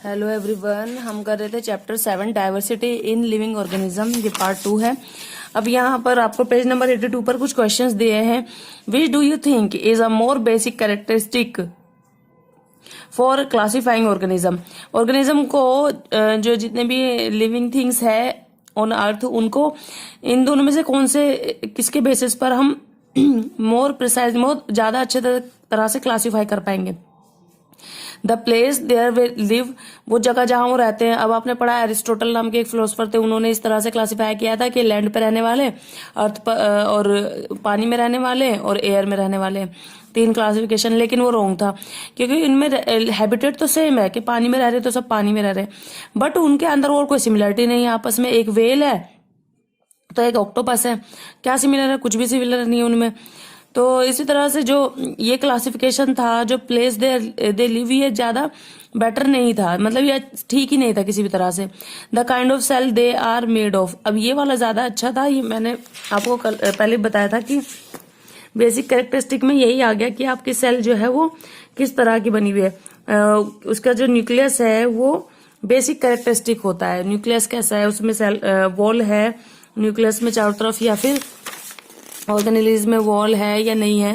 Hello everyone, हम कर रहे थे chapter 7 diversity in living organism. ये पार्ट 2 है। अब यहाँ पर आपको पेज नंबर 82 पर कुछ क्वेश्चंस दिए हैं। Which do you think is a more basic characteristic for classifying organism. Organism को जो जितने भी लिविंग थिंग्स है ऑन अर्थ, उनको इन दोनों में से कौन से किसके बेसिस पर हम मोर प्रिसाइज ज्यादा अच्छे तरह से क्लासिफाई कर पाएंगे। The place their way live, वो जगह जहां वो रहते हैं। अब आपने पढ़ा एरिस्टोटल नाम के एक फिलोसफर थे, उन्होंने इस तरह से क्लासिफाई किया था कि लैंड पे रहने वाले, अर्थ पर और पानी में रहने वाले और एयर में रहने वाले, 3 क्लासिफिकेशन। लेकिन वो रॉन्ग था, क्योंकि इनमें हैबिटेट तो सेम है कि पानी में रह रहे तो सब पानी में रह रहे, बट उनके अंदर और कोई सिमिलरिटी नहीं है आपस में। एक वेल है तो एक ऑक्टोपस है, क्या सिमिलर है? कुछ भी सिमिलर नहीं है उनमें। तो इसी तरह से जो ये क्लासिफिकेशन था, जो प्लेस दे लिव, ये ज्यादा बेटर नहीं था, मतलब ये ठीक ही नहीं था किसी भी तरह से। The kind of cell they are made of, अब ये वाला ज्यादा अच्छा था। ये मैंने आपको पहले बताया था कि बेसिक कैरेक्टरिस्टिक में यही आ गया कि आपकी सेल जो है वो किस तरह की बनी हुई है। उसका जो न्यूक्लियस है वो बेसिक कैरेक्टरिस्टिक होता है। न्यूक्लियस कैसा है, उसमें सेल वॉल है न्यूक्लियस में चारों तरफ, या फिर ऑर्गेनेलिज में वॉल है या नहीं है।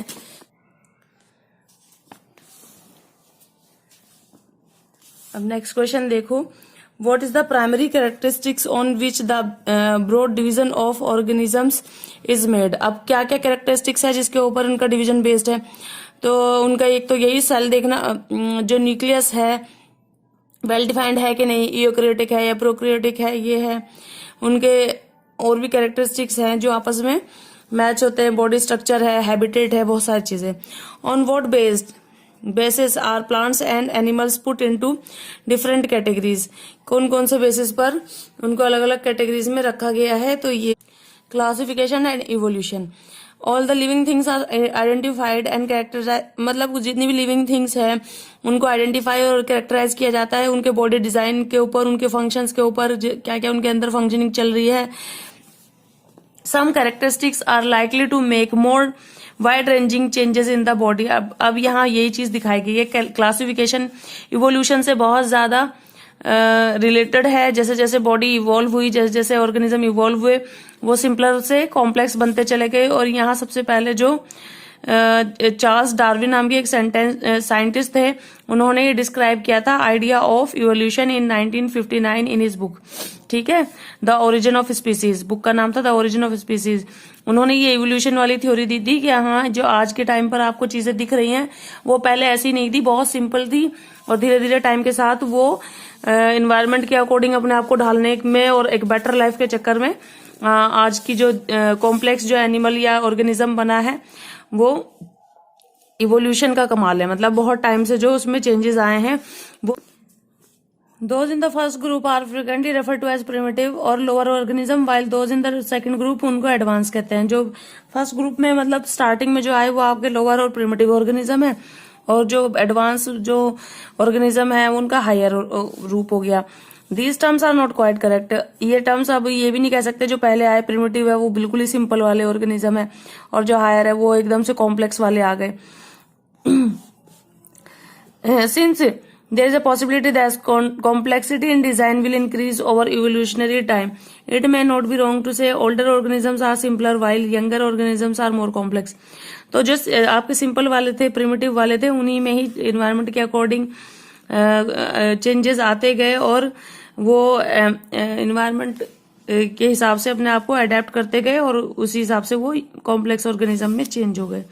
अब नेक्स्ट क्वेश्चन देखो, what is the primary characteristics on which the broad division of organisms is made. अब क्या क्या कैरेक्टरिस्टिक्स है जिसके ऊपर उनका डिवीजन बेस्ड है। तो उनका एक तो यही सेल देखना, जो न्यूक्लियस है वेल डिफाइंड है कि नहीं, यूकैरियोटिक है या प्रोकैरियोटिक है, ये है। उनके और भी कैरेक्टरिस्टिक्स हैं जो आपस में मैच होते हैं, बॉडी स्ट्रक्चर है, हैबिटेट है, बहुत सारी चीजें। On what basis are plants and animals put into different categories, कौन कौन से बेसिस पर उनको अलग अलग कैटेगरीज में रखा गया है। तो ये classification and evolution. All the living things are identified and characterize, मतलब जितनी भी लिविंग थिंग्स है उनको आइडेंटिफाई और कैरेक्टराइज किया जाता है उनके बॉडी डिजाइन के ऊपर, उनके फंक्शंस के ऊपर, क्या क्या उनके अंदर फंक्शनिंग चल रही है। Some characteristics are likely to make more wide-ranging changes in the body। अब यहाँ यही चीज दिखाई गई है। क्लासिफिकेशन इवोल्यूशन से बहुत ज्यादा रिलेटेड है। जैसे जैसे बॉडी इवॉल्व हुई, जैसे जैसे ऑर्गेनिज्म इवॉल्व हुए, वो सिंपलर से कॉम्प्लेक्स बनते चले गए। और यहाँ सबसे पहले जो चार्ल्स डार्विन नाम के एक साइंटिस्ट थे, उन्होंने ये डिस्क्राइब किया था idea of evolution in 1959 in his book. ठीक है, the origin of species, book का नाम था द ओरिजिन ऑफ स्पीसीज। उन्होंने ये इवोल्यूशन वाली थ्योरी दी थी कि हाँ, जो आज के टाइम पर आपको चीजें दिख रही हैं वो पहले ऐसी नहीं थी, बहुत सिंपल थी, और धीरे धीरे टाइम के साथ वो एनवायरनमेंट के अकॉर्डिंग अपने आप को ढालने में और एक बेटर लाइफ के चक्कर में आज की जो कॉम्प्लेक्स जो एनिमल या ऑर्गेनिज्म बना है वो इवोल्यूशन का कमाल है। मतलब बहुत टाइम से जो उसमें चेंजेस आए हैं वो। Those in the first group are frequently referred to as primitive और lower organism, while those in the second group उनको एडवांस कहते हैं। जो फर्स्ट ग्रुप में मतलब स्टार्टिंग में जो आए वो आपके लोअर और प्रिमिटिव ऑर्गेनिज्म है, और जो एडवांस जो ऑर्गेनिज्म है उनका हायर रूप हो गया। These terms are not quite correct। ये टर्म्स अब ये भी नहीं कह सकते जो पहले आए प्रिमिटिव है वो बिल्कुल ही सिंपल वाले ऑर्गेनिज्म है, और जो हायर है वो एकदम से कॉम्प्लेक्स वाले आ गए। Since there is a possibility that complexity in design will increase over evolutionary time, it may not be wrong to say older organisms are simpler while younger organisms are more complex। तो जो आपके simple वाले थे, primitive वाले थे, उन्हीं में ही environment के अकॉर्डिंग चेंजेस आते गए और वो एनवायरनमेंट के हिसाब से अपने आप को अडेप्ट करते गए, और उसी हिसाब से वो कॉम्प्लेक्स ऑर्गेनिज्म में चेंज हो गए।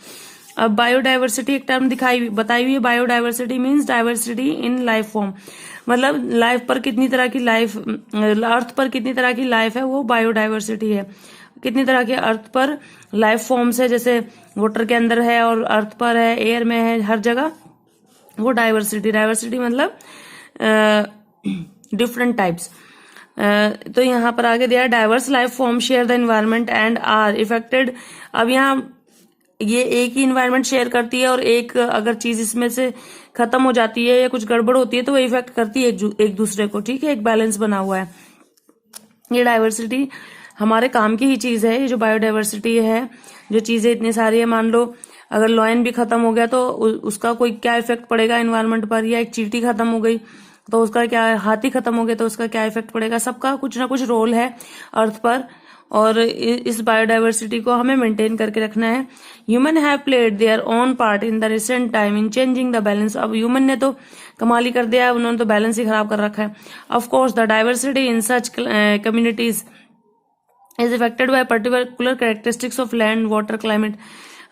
अब बायोडाइवर्सिटी एक टर्म बताई हुई है। Biodiversity means diversity in life form, मतलब लाइफ पर कितनी तरह की लाइफ, अर्थ पर कितनी तरह की लाइफ है वो बायोडाइवर्सिटी है। कितनी तरह के अर्थ पर लाइफ फॉर्म्स है, जैसे वाटर के अंदर है और अर्थ पर है, एयर में है, हर जगह वो डाइवर्सिटी मतलब डिफरेंट टाइप्स। तो यहाँ पर आगे दिया diverse life form share the environment and are affected. अब यहाँ ये एक ही इन्वायरमेंट शेयर करती है, और एक अगर चीज इसमें से खत्म हो जाती है या कुछ गड़बड़ होती है तो वो इफेक्ट करती है एक दूसरे को। ठीक है, एक बैलेंस बना हुआ है। ये डाइवर्सिटी हमारे काम की ही चीज है। ये जो बायोडाइवर्सिटी है, जो चीजें इतनी सारी है, मान लो अगर लॉयन भी खत्म हो गया तो उसका कोई क्या इफेक्ट पड़ेगा एनवायरमेंट पर, या एक चींटी खत्म हो गई तो उसका क्या, हाथी खत्म हो गए तो उसका क्या इफेक्ट पड़ेगा। सबका कुछ ना कुछ रोल है अर्थ पर, और इस बायोडाइवर्सिटी को हमें मेंटेन करके रखना है। Human have played their own part in the recent time in changing the balance. अब ह्यूमन ने तो कमाल ही कर दिया है, उन्होंने तो बैलेंस ही खराब कर रखा है। Of course the diversity in such communities is affected by particular characteristics of land, water, climate.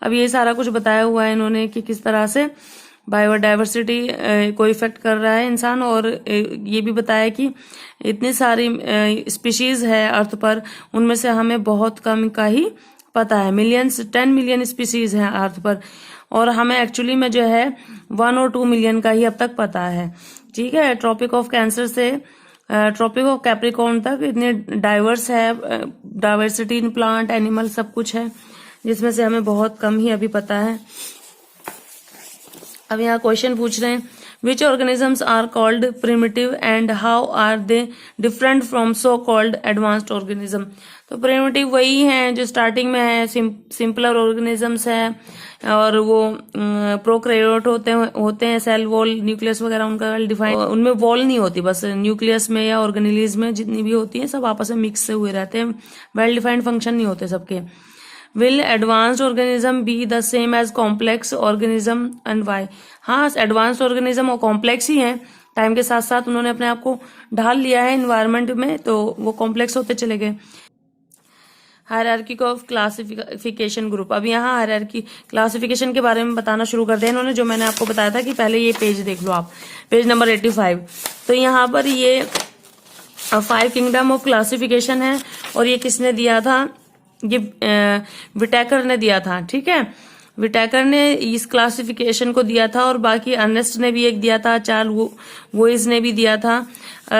अब ये सारा कुछ बताया हुआ है इन्होंने कि किस तरह से बायोडाइवर्सिटी को इफेक्ट कर रहा है इंसान, और ये भी बताया कि इतनी सारी स्पीशीज है अर्थ पर, उनमें से हमें बहुत कम का ही पता है। 10 मिलियन स्पीशीज हैं अर्थ पर, और हमें एक्चुअली में जो है 1 और 2 मिलियन का ही अब तक पता है। ठीक है, ट्रॉपिक ऑफ कैंसर से ट्रॉपिक ऑफ कैप्रिकॉर्न तक इतने डाइवर्स है, डाइवर्सिटी इन प्लांट, एनिमल, सब कुछ है, जिसमें से हमें बहुत कम ही अभी पता है। अब यहाँ क्वेश्चन पूछ रहे हैं, which organisms are called primitive and how are they different from so called advanced organism. तो प्रिमिटिव वही हैं जो स्टार्टिंग में है, सिंपलर ऑर्गेनिजम्स है, और वो प्रोकैरियोट होते हैं, सेल वॉल, न्यूक्लियस वगैरह उनका वेल डिफाइंड, उनमें वॉल नहीं होती, बस न्यूक्लियस में या ऑर्गेनेलिज में जितनी भी होती है सब आपस में मिक्स से हुए रहते हैं, वेल डिफाइंड फंक्शन नहीं होते सबके। Will advanced organism be the same as complex organism and why. हाँ, एडवांस्ड ऑर्गेनिज्म और कॉम्प्लेक्स ही हैं, टाइम के साथ साथ उन्होंने अपने आप को ढाल लिया है इन्वायरमेंट में, तो वो कॉम्प्लेक्स होते चले गए। Hierarchy of classification group. अब यहाँ हायरार्की क्लासिफिकेशन के बारे में बताना शुरू कर दिया इन्होंने, जो मैंने आपको बताया था कि पहले ये पेज देख लो आप, पेज नंबर 85। तो यहाँ पर ये 5 किंगडम ऑफ क्लासिफिकेशन है, और ये किसने दिया था, ये विटेकर ने दिया था। ठीक है, विटेकर ने इस क्लासिफिकेशन को दिया था, और बाकी अर्नेस्ट ने भी एक दिया था, चार्ल्स वोइस ने भी दिया था।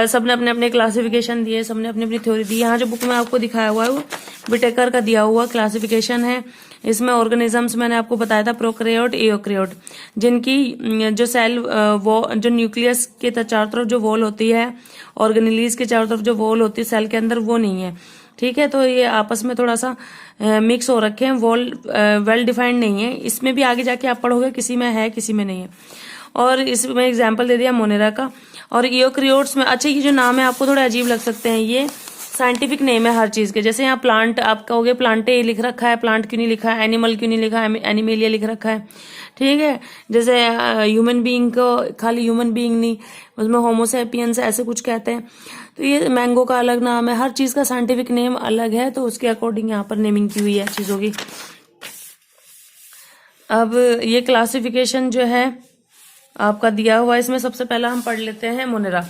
सबने अपने अपने क्लासिफिकेशन दिए, सबने अपनी अपनी थ्योरी दी। यहाँ जो बुक में आपको दिखाया हुआ है वो विटेकर का दिया हुआ क्लासिफिकेशन है। इसमें ऑर्गेनिजम्स मैंने आपको बताया था प्रोकैरियोट, एयूकैरियोट, जिनकी जो सेल जो न्यूक्लियस के चारों तरफ जो वॉल होती है, ऑर्गेनेलिज के चारों तरफ जो वॉल होती है सेल के अंदर, वो नहीं है। ठीक है, तो ये आपस में थोड़ा सा मिक्स हो रखे हैं, वॉल वेल डिफाइंड नहीं है। इसमें भी आगे जाके आप पढ़ोगे किसी में है किसी में नहीं है। और इसमें एग्जाम्पल दे दिया मोनेरा का। और ईओक्रियोट्स में, अच्छा ये जो नाम है आपको थोड़े अजीब लग सकते हैं, ये साइंटिफिक नेम है हर चीज के। जैसे यहाँ प्लांट आप कहोगे प्लांटे लिख रखा है, प्लांट क्यों नहीं लिखा है, एनिमल क्यों नहीं लिखा है, एनिमेलिया लिख रखा है। ठीक है, जैसे ह्यूमन बीइंग को खाली ह्यूमन बीइंग नहीं, उसमें होमोसेपियंस ऐसे कुछ कहते हैं। तो ये मैंगो का अलग नाम है, हर चीज का साइंटिफिक नेम अलग है, तो उसके अकॉर्डिंग यहाँ पर नेमिंग की हुई है चीजों की। अब ये क्लासिफिकेशन जो है आपका दिया हुआ है, इसमें सबसे पहला हम पढ़ लेते हैं मोनेरा।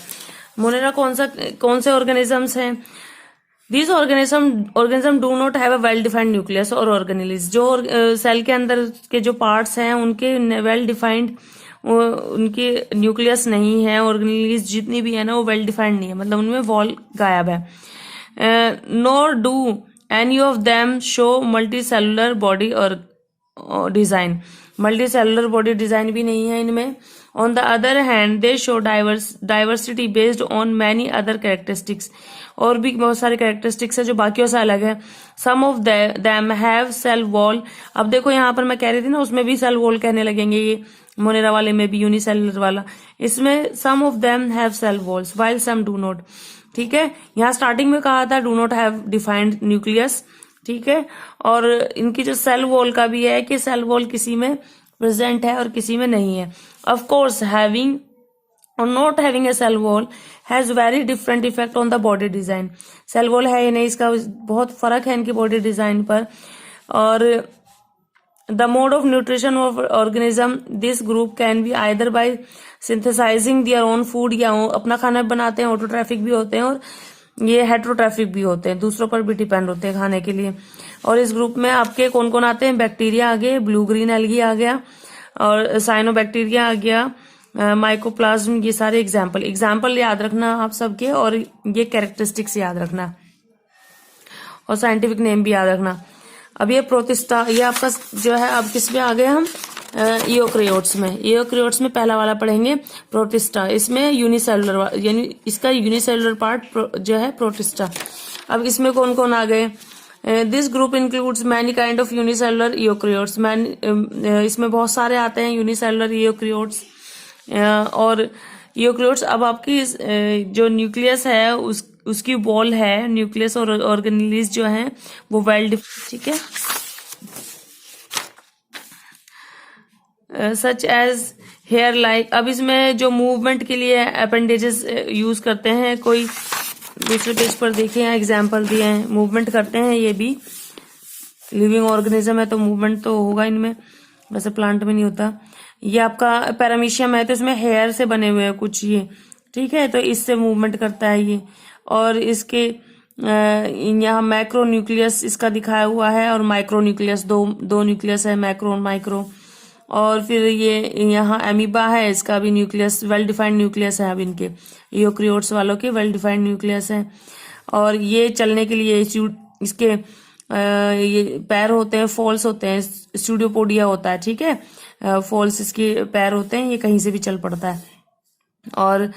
मोनेरा कौन से ऑर्गेनिजम्स हैं। These organism do not have a well defined nucleus और organelles। जो सेल के अंदर के जो पार्ट्स हैं उनके वेल डिफाइंड उनके न्यूक्लियस नहीं है, ऑर्गेनेलिज जितनी भी है ना वो वेल डिफाइंड नहीं है, मतलब उनमें वॉल गायब है। Nor do any of them show multi cellular body और design, multi cellular body design भी नहीं है इनमें। On the other hand they show diversity based on many other characteristics, और भी बहुत सारे कैरेक्टरिस्टिक्स है जो बाकियों से अलग है। Some of them have cell wall. अब देखो यहाँ पर मैं कह रही थी ना, उसमें भी सेल वॉल कहने लगेंगे, ये मोनेरा वाले में भी यूनिसेलुलर वाला, इसमें some of them have cell walls while some do not. ठीक है, यहाँ स्टार्टिंग में कहा था do not have defined nucleus. ठीक है, और इनकी जो सेल वॉल का भी है कि सेल वॉल किसी में प्रेजेंट है और किसी में नहीं है। Of course having or not having a cell wall has very different effect on the body design. Cell wall है या नहीं, इसका बहुत फर्क है इनकी बॉडी डिजाइन पर। और the mode of nutrition of organism, this group can be either by synthesizing their own food, या अपना खाना बनाते हैं, ऑटोट्रैफिक भी होते हैं, और ये हेट्रोट्रैफिक भी होते हैं, दूसरों पर भी डिपेंड होते हैं खाने के लिए। और इस ग्रुप में आपके कौन कौन आते हैं, बैक्टीरिया आ गए, ब्लू ग्रीन एल्गी आ गया, और साइनोबैक्टीरिया आ गया, माइकोप्लाज्म, ये सारे एग्जाम्पल याद रखना आप सबके, और ये कैरेक्टरिस्टिक्स याद रखना, और साइंटिफिक नेम भी याद रखना। अब ये प्रोटिस्टा, ये आपका जो है, अब किस में आ गए हम, ईओक्रियोट्स में। ईओक्रियोट्स में पहला वाला पढ़ेंगे प्रोटिस्टा, इसमें यूनिसेलुलर, यानी इसका यूनिसेलुलर पार्ट जो है प्रोटिस्टा। अब इसमें कौन कौन आ गए, this group includes many kind of unicellular eukaryotes. इसमें बहुत सारे आते हैं यूनिसेलुलर ईओक्रियोट्स, और यूकेरियोट्स, अब आपकी जो न्यूक्लियस है उसकी वॉल है, न्यूक्लियस और ऑर्गेनेल्स जो हैं वो वेल, ठीक है, सच एज हेयर लाइक। अब इसमें जो मूवमेंट के लिए अपेंडेजेस यूज करते हैं, कोई दूसरे पेज पर देखिए एग्जाम्पल दिए हैं, मूवमेंट करते हैं, ये भी लिविंग ऑर्गेनिज्म है तो मूवमेंट तो होगा इनमें, वैसे प्लांट में नहीं होता। ये आपका पैरामीशियम है तो इसमें हेयर से बने हुए हैं कुछ ये, ठीक है, तो इससे मूवमेंट करता है ये। और इसके यहाँ मैक्रो न्यूक्लियस इसका दिखाया हुआ है और माइक्रो न्यूक्लियस, दो न्यूक्लियस है, मैक्रो और माइक्रो। और फिर ये यहाँ एमीबा है, इसका भी न्यूक्लियस वेल डिफाइंड न्यूक्लियस है, अब इनके यूकेरियोट्स वालों के वेल डिफाइंड न्यूक्लियस है। और ये चलने के लिए इसके ये पैर होते हैं, फॉल्स होते हैं, स्टूडियोपोडिया होता है, ठीक है, फॉल्स इसके पैर होते हैं, ये कहीं से भी चल पड़ता है। और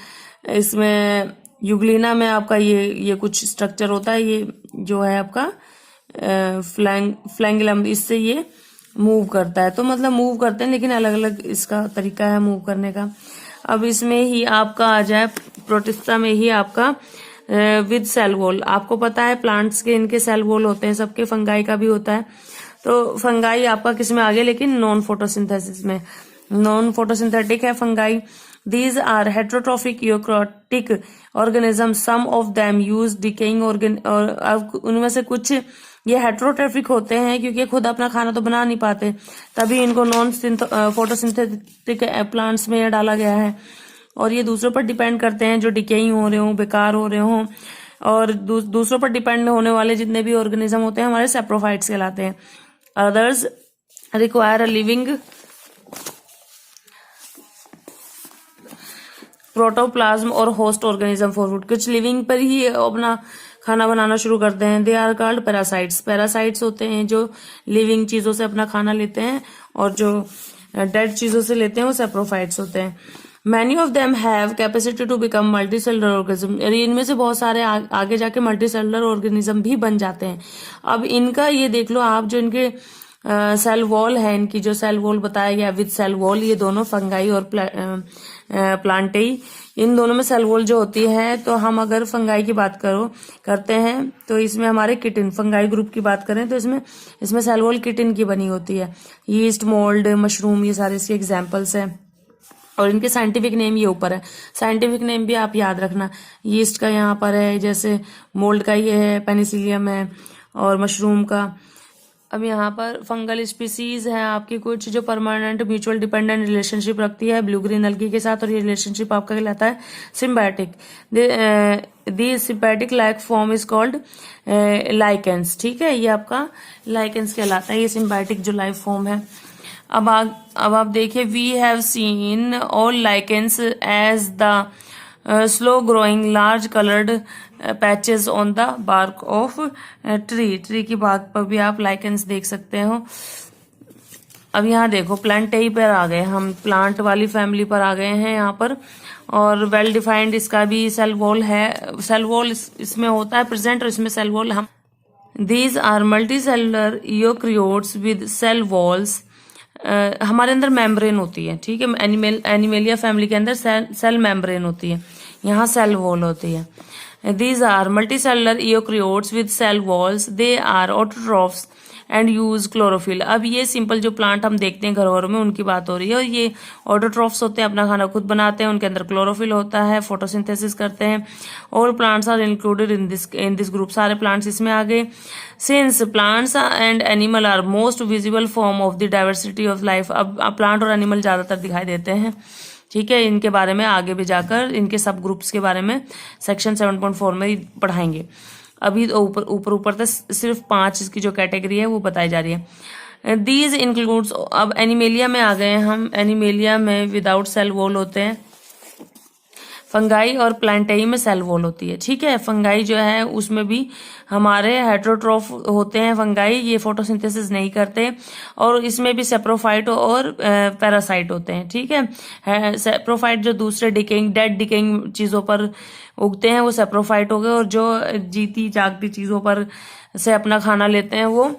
इसमें यूग्लिना में आपका ये कुछ स्ट्रक्चर होता है, ये जो है आपका फ्लैंगुलम, इससे ये मूव करता है। तो मतलब मूव करते हैं लेकिन अलग अलग इसका तरीका है मूव करने का। अब इसमें ही आपका आ जाए प्रोटिस्टा में ही आपका विद सेल वॉल। आपको पता है प्लांट्स के इनके सेल वॉल होते हैं, सबके फंगाई का भी होता है। तो फंगाई आपका किस में आ गया, लेकिन नॉन फोटोसिंथेसिस में, नॉन फोटोसिंथेटिक है fungi. These are heterotrophic eukaryotic organisms. Some of them use decaying organ, और अब उनमें से कुछ ये हेट्रोट्रॉफिक होते हैं क्योंकि खुद अपना खाना तो बना नहीं पाते, तभी इनको नॉन फोटोसिंथेटिक प्लांट्स में डाला गया है। और ये दूसरों पर डिपेंड करते हैं, जो डिकेइंग हो रहे हों, बेकार हो रहे हों। और दूसरों पर डिपेंड होने वाले जितने भी ऑर्गेनिज्म होते हैं हमारे सेप्रोफाइट्स कहलाते हैं। Others require a living protoplasm or host organism for food. कुछ लिविंग पर ही अपना खाना बनाना शुरू करते हैं। They are called parasites. Parasites होते हैं जो लिविंग चीजों से अपना खाना लेते हैं, और जो डेड चीजों से लेते हैं वो सेप्रोफाइट्स होते हैं। Many of them have capacity to become multicellular organism. इनमें से बहुत सारे आगे जाके मल्टी सेलुलर ऑर्गेनिज्म भी बन जाते हैं। अब इनका ये देख लो आप, जो इनके सेल वॉल है, इनकी जो सेल वॉल बताया गया विद सेल वॉल, ये दोनों फंगाई और प्लांटेई, इन दोनों में सेल वॉल जो होती है। तो हम अगर फंगाई की बात करते हैं तो इसमें हमारे किटिन, फंगाई ग्रुप की बात करें तो इसमें सेल वॉल किटिन की बनी होती है। यीस्ट, मोल्ड, मशरूम, ये सारे इसके एग्जाम्पल्स हैं। और इनके साइंटिफिक नेम ये ऊपर है, साइंटिफिक नेम भी आप याद रखना। यीस्ट का यहाँ पर है, जैसे मोल्ड का ये है, पेनिसिलियम है, और मशरूम का। अब यहाँ पर फंगल स्पीसीज है आपकी कुछ जो परमानेंट म्यूचुअल डिपेंडेंट रिलेशनशिप रखती है ब्लू ग्रीन अलगी के साथ, और ये रिलेशनशिप आपका कहलाता है symbiotic. The symbiotic like form is called lichens, ठीक है, ये आपका लाइकेंस कहलाता है, ये सिम्बायोटिक जो लाइफ फॉर्म है। अब आप देखिए, we have seen all lichens as the slow growing large coloured patches on the bark of tree की बात पर भी आप लाइकेंस देख सकते हो। अब यहाँ देखो प्लांटेई पर आ गए हम, प्लांट वाली फैमिली पर आ गए हैं यहाँ पर। और वेल डिफाइंड इसका भी सेल वॉल है, सेल वॉल इसमें होता है प्रेजेंट, और इसमें सेल वॉल हम these are multicellular eukaryotes with cell walls. हमारे अंदर मेम्ब्रेन होती है, ठीक है, एनिमेलिया फैमिली के अंदर सेल मेम्ब्रेन होती है, यहाँ सेल वॉल होती है। These are multicellular eukaryotes with cell walls. They are autotrophs and use chlorophyll. अब ये सिंपल जो प्लांट हम देखते हैं घरों में उनकी बात हो रही है, और ये ऑटोट्रॉफ्स होते हैं, अपना खाना खुद बनाते हैं, उनके अंदर क्लोरोफिल होता है, फोटोसिंथेसिस करते हैं। All plants are included in this group, सारे प्लांट्स इसमें आ गए। Since plants and animal are most visible form of the diversity of life. अब प्लांट और एनिमल ज्यादातर दिखाई देते हैं, ठीक है। इनके बारे में आगे भी जाकर इनके सब ग्रुप्स के बारे में सेक्शन 7.4 में पढ़ाएंगे। अभी ऊपर तक सिर्फ 5 इसकी जो कैटेगरी है वो बताई जा रही है। दीज इंक्लूड्स, अब एनिमेलिया में आ गए हम। एनिमेलिया में विदाउट सेल वॉल होते हैं, फंगाई और प्लांटेई में सेल वॉल होती है, ठीक है। फंगाई जो है उसमें भी हमारे हेट्रोट्रॉफ होते हैं फंगाई, ये फोटोसिंथेसिस नहीं करते, और इसमें भी सेप्रोफाइट और पैरासाइट होते हैं, ठीक है। सेप्रोफाइट जो दूसरे डेड डिकेइंग चीजों पर उगते हैं वो सेप्रोफाइट हो गए, और जो जीती जागती चीजों पर से अपना खाना लेते हैं वो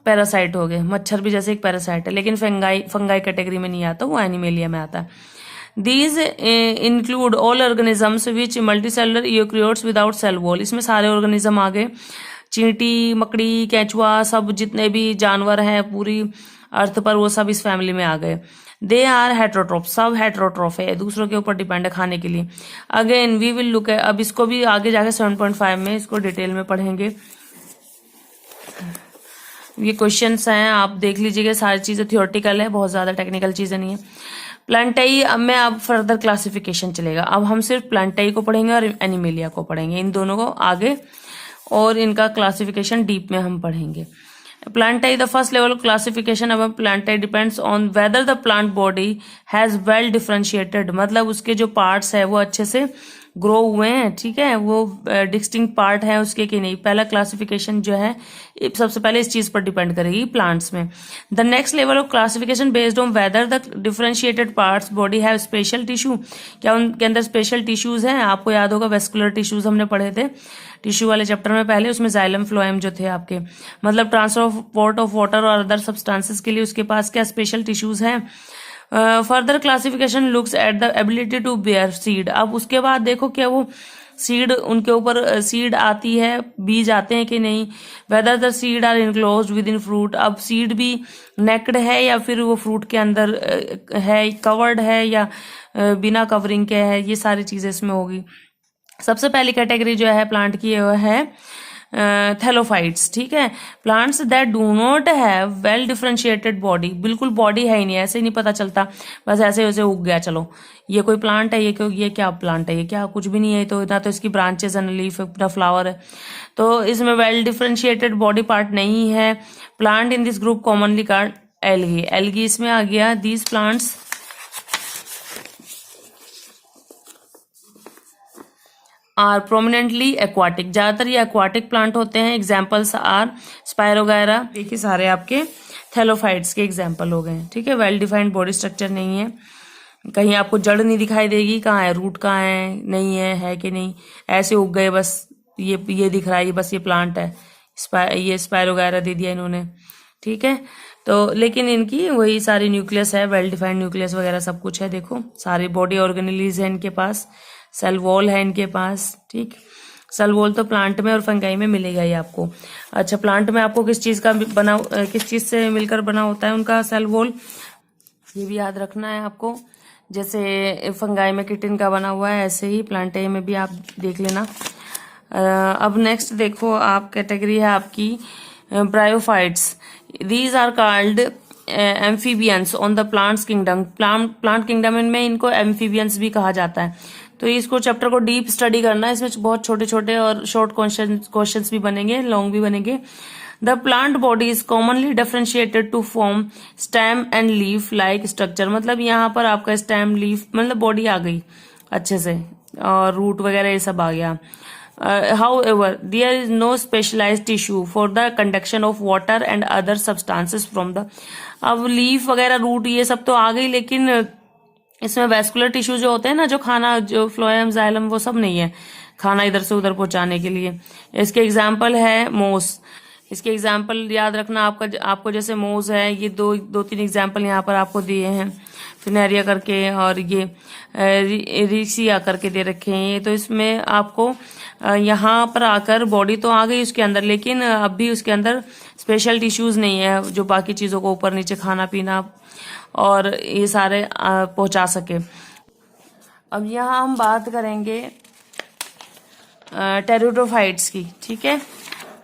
पैरासाइट हो गए। मच्छर भी जैसे एक पैरासाइट है, लेकिन फंगाई कैटेगरी में नहीं आता, वो एनिमेलिया में आता है। These include all organisms which multicellular eukaryotes without cell wall. इसमें सारे ऑर्गेनिज्म आ गए, चींटी, मकड़ी, केंचुआ, सब जितने भी जानवर हैं पूरी अर्थ पर वो सब इस फैमिली में आ गए। दे आर हेट्रोट्रोफ, सब हेट्रोट्रोफ है, दूसरों के ऊपर डिपेंड है खाने के लिए। अगेन वी विल लुक, अब इसको भी आगे जाके 7.5 में इसको डिटेल में पढ़ेंगे। ये क्वेश्चंस हैं, आप देख लीजिएगा, सारी चीजें थियोरेटिकल है, बहुत ज्यादा टेक्निकल चीजें नहीं है। प्लांटाई अब फर्दर क्लासिफिकेशन चलेगा। अब हम सिर्फ प्लांटाई को पढ़ेंगे और एनिमेलिया को पढ़ेंगे, इन दोनों को आगे, और इनका क्लासिफिकेशन डीप में हम पढ़ेंगे। Plantae, the first level of classification अब plantae depends on whether the plant body has well differentiated, मतलब उसके जो पार्ट्स है वो अच्छे से ग्रो हुए हैं, ठीक है, वो डिस्टिंक्ट पार्ट है उसके कि नहीं। पहला क्लासिफिकेशन जो है सबसे पहले इस चीज पर डिपेंड करेगी प्लांट्स में। The next level of classification based on whether the differentiated parts body have special tissue, क्या उनके अंदर स्पेशल टिश्यूज हैं। आपको याद होगा वेस्कुलर टिश्यूज हमने पढ़े थे टिश्यू वाले चैप्टर में पहले, उसमें जाइलम फ्लोएम जो थे आपके, मतलब ट्रांसपोर्ट ऑफ वाटर और अदर सब्सटेंसेस के लिए उसके पास क्या स्पेशल टिश्यूज हैं। Further classification looks at the ability to bear seed. अब उसके बाद देखो क्या वो सीड, उनके ऊपर सीड आती है, बीज आते हैं कि नहीं। Whether the seed are enclosed within fruit, अब सीड भी नेक्ड है या फिर वो फ्रूट के अंदर है, कवर्ड है या बिना कवरिंग के है, ये सारी चीजें इसमें होगी। सबसे पहली कैटेगरी जो है प्लांट की वो है थैलोफाइट्स, ठीक है, plants that do not have well differentiated body, बिल्कुल बॉडी है ही नहीं, ऐसे ही नहीं पता चलता, बस ऐसे वैसे उग गया, चलो ये कोई प्लांट है, ये क्या प्लांट है, ये क्या कुछ भी नहीं है, तो ना तो इसकी ब्रांचेस एंड लीफ ना फ्लावर है, तो इसमें वेल डिफरेंशिएटेड बॉडी पार्ट नहीं है। Plant in this group commonly called algae, algae इसमें आ गया। These plants are prominently aquatic, ज्यादातर ये एक्वाटिक प्लांट होते हैं। एग्जाम्पल्स आर स्पायरोगायरा, देखिए सारे आपके थैलोफाइट्स के एग्जाम्पल हो गए, ठीक है। वेल डिफाइंड बॉडी स्ट्रक्चर नहीं है, कहीं आपको जड़ नहीं दिखाई देगी, कहाँ है रूट, कहाँ है नहीं है कि नहीं, ऐसे उग गए बस, ये दिख रहा है, ये बस ये प्लांट है, ये स्पायरोगायरा दे दिया इन्होंने, ठीक है। तो लेकिन इनकी वही सारी न्यूक्लियस है, वेल डिफाइंड न्यूक्लियस वगैरह सब कुछ है, देखो सारी बॉडी ऑर्गेनेलीज है इनके पास, सेल वॉल है इनके पास, ठीक। सेल वॉल तो प्लांट में और फंगाई में मिलेगा ही आपको। अच्छा, प्लांट में आपको किस चीज का बना, किस चीज से मिलकर बना होता है उनका सेल वॉल, ये भी याद रखना है आपको। जैसे फंगाई में किटिन का बना हुआ है, ऐसे ही प्लांटाई में भी आप देख लेना। अब नेक्स्ट देखो आप कैटेगरी है आपकी bryophytes. These are called amphibians on the plants kingdom, plant kingdom में इनको एम्फीबियंस भी कहा जाता है। तो इसको चैप्टर को डीप स्टडी करना है, इसमें बहुत छोटे छोटे और शॉर्ट क्वेश्चंस भी बनेंगे, लॉन्ग भी बनेंगे। The plant body is commonly differentiated to form stem and leaf like structure, मतलब यहाँ पर आपका स्टेम लीफ मतलब बॉडी आ गई अच्छे से, और रूट वगैरह ये सब आ गया। However, there is no specialized tissue for the conduction of water and other substances from the, अब लीफ वगैरह रूट ये सब तो आ गई, लेकिन इसमें वेस्कुलर टिश्यू जो होते हैं ना, जो खाना, जो फ्लोएम जाइलम, वो सब नहीं है खाना इधर से उधर पहुंचाने के लिए। इसके एग्जाम्पल है मोस, इसके एग्जाम्पल याद रखना आपको जैसे मोज है, ये दो तीन एग्जाम्पल यहाँ पर आपको दिए हैं, फिनेरिया करके और ये रिसिया करके दे रखे हैं ये। तो इसमें आपको यहाँ पर आकर बॉडी तो आ गई उसके अंदर, लेकिन अब भी उसके अंदर स्पेशल टिश्यूज नहीं है जो बाकी चीजों को ऊपर नीचे खाना पीना और ये सारे पहुंचा सके। अब यहाँ हम बात करेंगे टेरिडोफाइट्स की, ठीक है।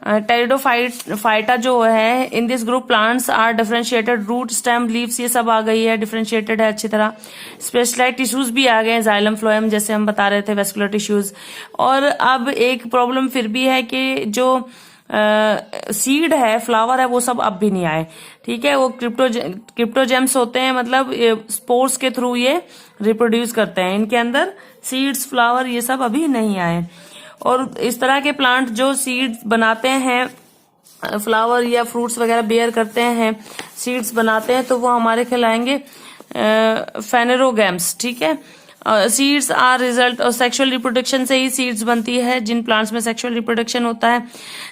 टेरिडोफाइटा जो है, in this group plants are differentiated, root stem leaves ये सब आ गई है, डिफरेंशिएटेड है अच्छी तरह। स्पेशलाइज्ड टिश्यूज भी आ गए, जाइलम फ्लोएम जैसे हम बता रहे थे, वेस्कुलर टिश्यूज। और अब एक प्रॉब्लम फिर भी है कि जो सीड है, फ्लावर है, वो सब अब भी नहीं आए, ठीक है। वो क्रिप्टोजेम्स होते हैं, मतलब स्पोर्स के थ्रू ये रिप्रोड्यूस करते हैं, इनके अंदर सीड्स, फ्लावर ये सब अभी नहीं आए। और इस तरह के प्लांट जो सीड्स बनाते हैं, फ्लावर या फ्रूट्स वगैरह बेयर करते हैं, सीड्स बनाते हैं, तो वो हमारे खिलाएंगे फेनेरोगैम्स, ठीक है। सीड्स आर रिजल्ट और सेक्सुअल रिप्रोडक्शन से ही सीड्स बनती है, जिन प्लांट्स में सेक्सुअल रिप्रोडक्शन होता है।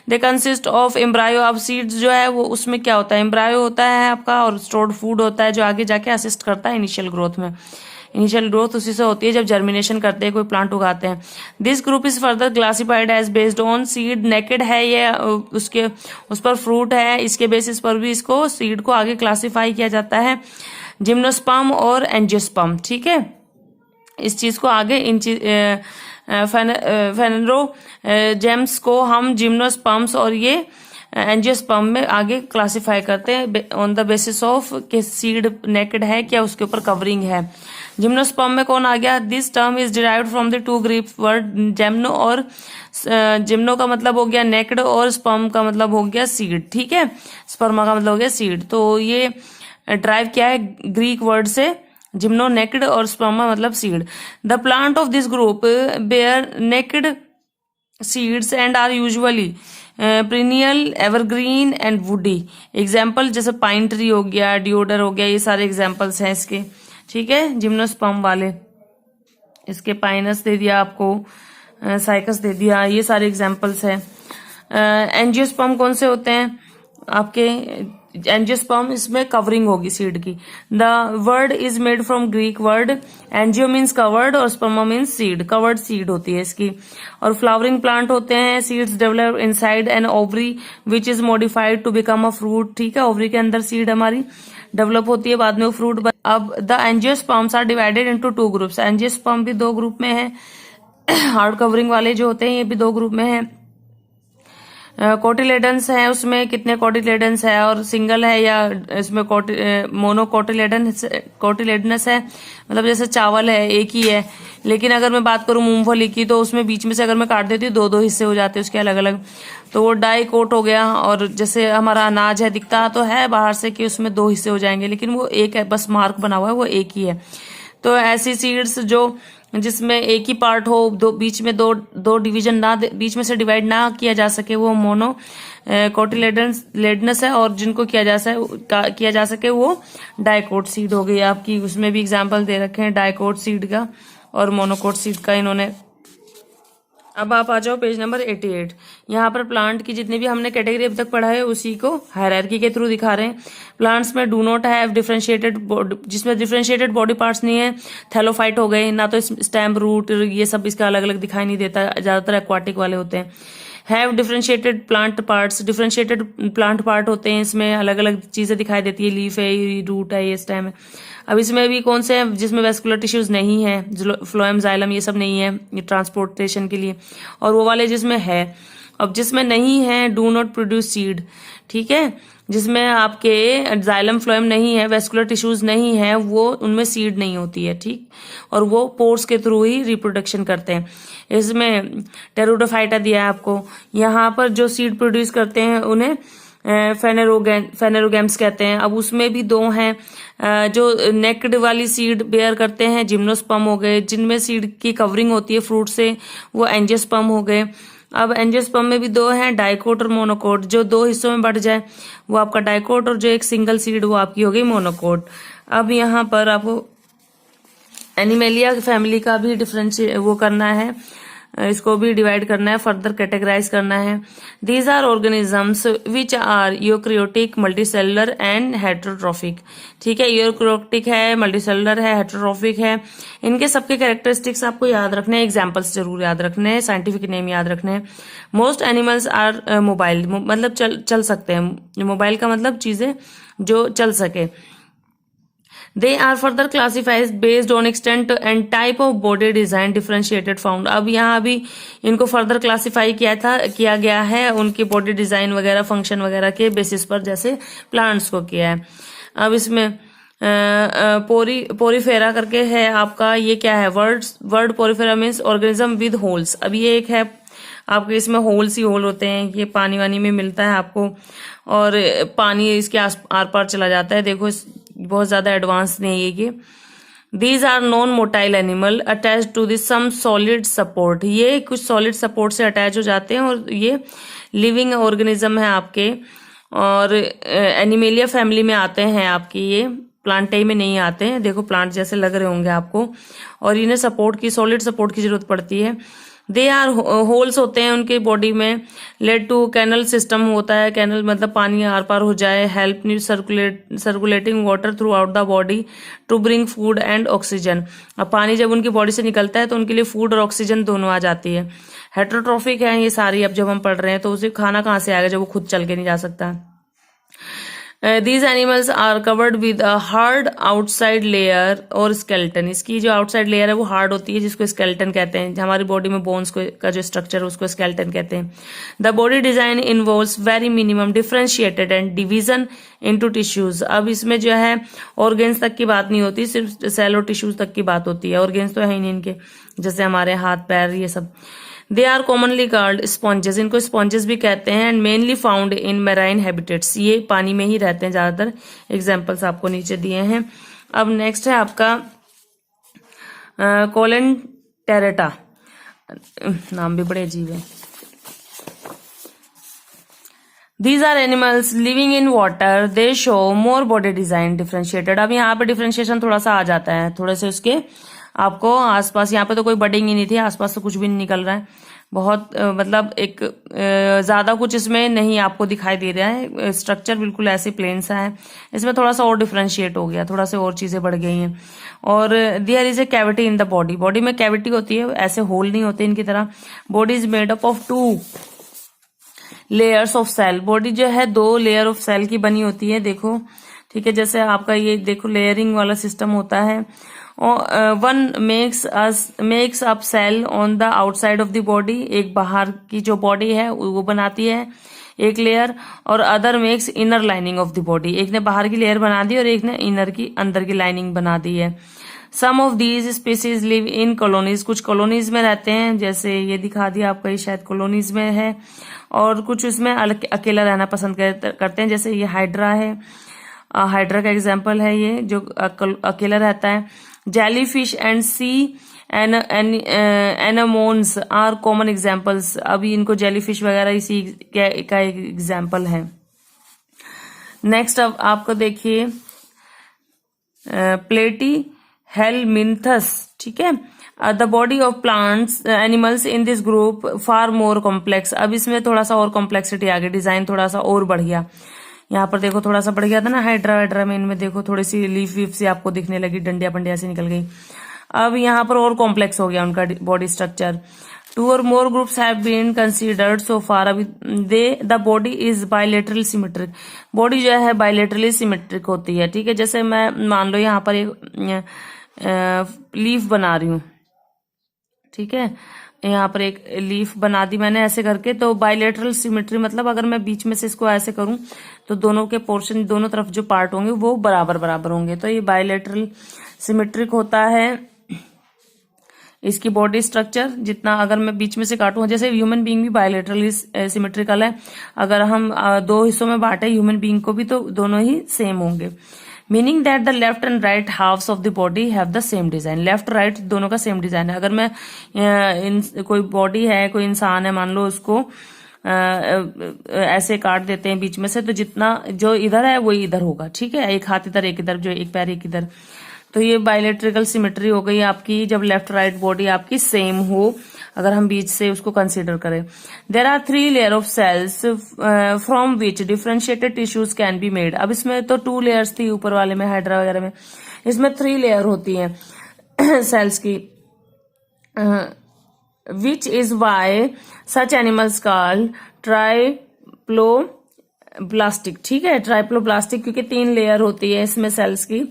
दे कंसिस्ट ऑफ एम्ब्रायो, अब सीड्स जो है वो उसमें क्या होता है, एम्ब्रायो होता है आपका, और स्टोर्ड फूड होता है जो आगे जाके असिस्ट करता है इनिशियल ग्रोथ में। इनिशियल ग्रोथ उसी से होती है जब जर्मिनेशन करते हैं, कोई प्लांट उगाते हैं। This group is further classified as based on seed. Naked है ये, उसके उस पर फ्रूट है, इसके बेसिस पर भी इसको सीड को आगे क्लासिफाई किया जाता है, जिम्नोस्पर्म और एंजियोस्पर्म। ठीक है, इस चीज को आगे इन फेनेरोजेम्स को हम जिम्नोस्पर्म्स और ये एंजियोस्पर्म में आगे क्लासिफाई करते हैं ऑन द बेसिस ऑफ कि सीड नेकेड है क्या उसके ऊपर कवरिंग है। जिम्नोस्पर्म में कौन आ गया? This term is derived from the two Greek word gymno और जिम्नो का मतलब हो गया नेकेड और स्पर्म का मतलब हो गया सीड। ठीक है, स्पर्मा का मतलब हो गया सीड। तो ये ड्राइव क्या है? ग्रीक वर्ड से, जिम्नो नेकेड और स्पर्मा मतलब seed. The plant of this group bear naked seeds and are usually perennial, evergreen and woody. Example जैसे पाइन ट्री हो गया, डिओडर हो गया, ये सारे एग्जाम्पल्स हैं इसके। ठीक है, जिम्नोस्पर्म वाले, इसके पाइनस दे दिया आपको, साइकस दे दिया, ये सारे एग्जाम्पल्स हैं। एंजियोस्पर्म कौन से होते हैं आपके? एंजियोस्पर्म इसमें कवरिंग होगी सीड की। The word is made from Greek word angio means covered और sperma means seed, covered seed होती है इसकी। और फ्लावरिंग प्लांट होते हैं। Seeds develop inside an ovary which is modified to become a fruit. ठीक है, ओवरी के अंदर सीड हमारी डेवलप होती है, बाद में वो फ्रूट। अब the angiosperms are divided into two groups. Angiosperm भी दो ग्रुप में है, हार्ड कवरिंग वाले जो होते हैं ये भी दो ग्रुप में है। कोटिलेडन्स है, उसमें कितने कोटिलेडन्स है, और सिंगल है या इसमें मोनो कोटिलेडनस है, मतलब जैसे चावल है एक ही है। लेकिन अगर मैं बात करूं मूंगफली की तो उसमें बीच में से अगर मैं काट देती हूँ दो दो हिस्से हो जाते हैं उसके अलग अलग, तो वो डाई कोट हो गया। और जैसे हमारा अनाज है, दिखता तो है बाहर से कि उसमें दो हिस्से हो जाएंगे, लेकिन वो एक है, बस मार्क बना हुआ है वो एक ही है। तो ऐसी सीड्स जो जिसमें एक ही पार्ट हो, दो बीच में दो डिवीजन ना, बीच में से डिवाइड ना किया जा सके, वो मोनो कोटिलेडनस है। और जिनको किया जा सके वो डाइकोट सीड हो गई आपकी। उसमें भी एग्जांपल दे रखे हैं डाइकोट सीड का और मोनोकोट सीड का इन्होंने। अब आप आ जाओ पेज नंबर 88। यहाँ पर प्लांट की जितनी भी हमने कैटेगरी अब तक पढ़ा है उसी को हायरार्की के थ्रू दिखा रहे हैं। प्लांट्स में डू नॉट हैव डिफरेंशिएटेड, जिसमें डिफरेंशिएटेड बॉडी पार्ट्स नहीं है, थैलोफाइट हो गए, ना तो स्टेम, रूट, ये सब इसका अलग अलग दिखाई नहीं देता, ज्यादातर एक्वाटिक वाले होते हैं। Have differentiated plant parts, differentiated plant part होते हैं, इसमें अलग अलग चीजें दिखाई देती है, लीफ है, रूट है, ये स्टेम है। अब इसमें भी कौन से हैं जिसमें वेस्कुलर टिश्यूज नहीं है, फ्लोएम, जाइलम, ये सब नहीं है ट्रांसपोर्टेशन के लिए, और वो वाले जिसमें है। अब जिसमें नहीं है, डू नॉट प्रोड्यूस सीड। ठीक है, जिसमें आपके जाइलम, फ्लोएम नहीं है, वेस्कुलर टिश्यूज नहीं है, वो उनमें सीड नहीं होती है। ठीक, और वो पोर्स के थ्रू ही रिप्रोडक्शन करते हैं। इसमें टेरोडोफाइटा दिया है आपको। यहाँ पर जो सीड प्रोड्यूस करते हैं उन्हें फेनेरोगैम्स कहते हैं। अब उसमें भी दो हैं, जो नेक्ड वाली सीड बेयर करते हैं, जिम्नोस्पर्म हो गए, जिनमें सीड की कवरिंग होती है फ्रूट से, वो एंजियोस्पर्म हो गए। अब एंजियोस्पर्म में भी दो हैं, डाइकोट और मोनोकोट। जो दो हिस्सों में बढ़ जाए वो आपका डाइकोट, और जो एक सिंगल सीड वो आपकी हो गई मोनोकोट। अब यहाँ पर आपको एनिमेलिया फैमिली का भी डिफरेंशिएट वो करना है, इसको भी डिवाइड करना है, फर्दर कैटेगराइज करना है। These are organisms which are eukaryotic, multicellular and heterotrophic. ठीक है, यूकैरियोटिक है, मल्टीसेलुलर है, हेटेरोट्रॉफिक है। इनके सबके कैरेक्टरिस्टिक्स आपको याद रखने हैं, एग्जाम्पल्स जरूर याद रखने हैं, साइंटिफिक नेम याद रखने हैं। मोस्ट एनिमल्स आर मोबाइल, मतलब चल सकते हैं। मोबाइल का मतलब चीजें जो चल सके। They are further classified based on extent and type of body design differentiated found। अब यहाँ भी इनको फर्दर क्लासिफाई किया गया है उनकी बॉडी डिजाइन वगैरह, फंक्शन वगैरह के बेसिस पर, जैसे प्लांट्स को किया है। अब इसमें पोरीफेरा करके है आपका, ये क्या है? Word Porifera means organism with holes. अब ये एक है आपके, इसमें होल्स ही होल होते हैं, ये पानी वानी में मिलता है आपको, और पानी इसके आर पार चला जाता है। देखो बहुत ज्यादा एडवांस नहीं है ये। These are non motile animal attach to this some solid support. ये कुछ सॉलिड सपोर्ट से अटैच हो जाते हैं, और ये लिविंग ऑर्गेनिज्म है आपके, और एनिमेलिया फैमिली में आते हैं आपकी, ये प्लांटाई में नहीं आते हैं। देखो प्लांट जैसे लग रहे होंगे आपको, और इन्हें सपोर्ट की, सॉलिड सपोर्ट की जरूरत पड़ती है। दे आर होल्स होते हैं उनके बॉडी में, लेड टू कैनल सिस्टम होता है, कैनल मतलब पानी आर पार हो जाए, help new circulating water throughout the body to bring food and oxygen. अब पानी जब उनकी बॉडी से निकलता है तो उनके लिए फूड और ऑक्सीजन दोनों आ जाती है। हेट्रोट्रोफिक है ये सारी, अब जब हम पढ़ रहे हैं तो उसे खाना कहाँ से आएगा जब वो खुद चल के नहीं जा सकता। These animals are covered with a hard outside layer और skeleton। इसकी जो outside layer है वो hard होती है जिसको skeleton कहते हैं। हमारी बॉडी में बोन्स का जो स्ट्रक्चर है उसको skeleton कहते हैं। The body design involves very minimum differentiated and division into tissues। अब इसमें जो है organs तक की बात नहीं होती, सिर्फ सेल और टिश्यूज तक की बात होती है। organs तो है ही नहीं इनके, जैसे हमारे हाथ पैर ये सब। They are commonly called sponges, इनको स्पॉन्जेस भी कहते हैं। And mainly found in marine habitats, ये पानी में ही रहते हैं ज्यादातर। एग्जाम्पल्स आपको नीचे दिए हैं। अब नेक्स्ट है आपका कोलन टेरेटा, नाम भी बड़े अजीब है। These are animals living in water. They show more body design differentiated। अब यहाँ पे डिफ्रेंशिएशन थोड़ा सा आ जाता है, थोड़े से उसके आपको आसपास, यहाँ पे तो कोई बडिंग ही नहीं थी, आसपास तो कुछ भी नहीं निकल रहा है, बहुत मतलब एक ज्यादा कुछ इसमें नहीं आपको दिखाई दे रहा है, स्ट्रक्चर बिल्कुल ऐसे प्लेन सा है। इसमें थोड़ा सा और डिफ्रेंशिएट हो गया, थोड़ा सा और चीजें बढ़ गई हैं। और there is a cavity in the body, body में कैविटी होती है, ऐसे होल नहीं होते इनकी तरह। Body is made up of 2 layers of cell, body जो है 2 लेयर ऑफ सेल की बनी होती है, देखो ठीक है। जैसे आपका ये देखो लेयरिंग वाला सिस्टम होता है। One makes up cell on the outside of the body, एक बाहर की जो बॉडी है वो बनाती है एक लेयर, और other makes inner lining of the body, एक ने बाहर की लेयर बना दी और एक ने इनर की अंदर की लाइनिंग बना दी है। Some of these species live in colonies, कुछ कॉलोनीज में रहते हैं, जैसे ये दिखा दिया आपका, ये शायद कॉलोनीज में है। और कुछ उसमें अकेला रहना पसंद करते हैं, जैसे ये हाइड्रा है, हाइड्रा का एग्जाम्पल है ये जो अकेला रहता है। Jellyfish and sea anemones are common examples, अभी इनको जेलीफिश वगैरह इसी का एक एग्जाम्पल है। नेक्स्ट अब आपको देखिए प्लेटी हेलमिन्थस, ठीक है। The body of plants animals in this group far more complex, अब इसमें थोड़ा सा और कॉम्प्लेक्सिटी आ गई, डिजाइन थोड़ा सा और बढ़ गया। यहाँ पर देखो थोड़ा सा बढ़ गया था ना हाइड्रा में, इनमें देखो थोड़ी सी लीफ वीफ सी आपको दिखने लगी, डंडिया पंडिया से निकल गई। अब यहाँ पर और कॉम्प्लेक्स हो गया उनका body structure. 2 or more groups have been considered so far। अभी the body is bilateral symmetric, body जो है बायलेटरली सिमेट्रिक होती है, ठीक है। जैसे मैं मान लो यहाँ पर एक लीफ बना रही हूँ, ठीक है, यहाँ पर एक लीफ बना दी मैंने ऐसे करके, तो बायलेटरल सिमेट्री मतलब अगर मैं बीच में से इसको ऐसे करूं तो दोनों के पोर्शन, दोनों तरफ जो पार्ट होंगे वो बराबर बराबर होंगे, तो ये बायलेटरल सिमेट्रिक होता है इसकी बॉडी स्ट्रक्चर। जितना अगर मैं बीच में से काटूं, जैसे ह्यूमन बीइंग भी बायलेटरली सिमेट्रिकल है, अगर हम 2 हिस्सों में बांटे ह्यूमन बीइंग को भी तो दोनों ही सेम होंगे। Meaning that the left and right halves of the body have the same design, left right दोनों का सेम डिजाइन है। अगर मैं कोई बॉडी है, कोई इंसान है, मान लो उसको ऐसे काट देते हैं बीच में से, तो जितना जो इधर है वही इधर होगा, ठीक है। एक हाथ इधर, एक इधर, जो एक पैर एक इधर, तो ये बायलेट्रिकल सिमेट्री हो गई आपकी जब लेफ्ट राइट बॉडी आपकी सेम हो, अगर हम बीच से उसको कंसीडर करें। There are 3 layer of cells from which differentiated tissues can be made. अब इसमें तो 2 लेयर्स थी ऊपर वाले में, हाइड्रा वगैरह में, इसमें 3 लेयर होती हैं सेल्स की, which is why such animals called triploblastic, ठीक है, ट्राइप्लोब्लास्टिक क्योंकि 3 लेयर होती है इसमें सेल्स की।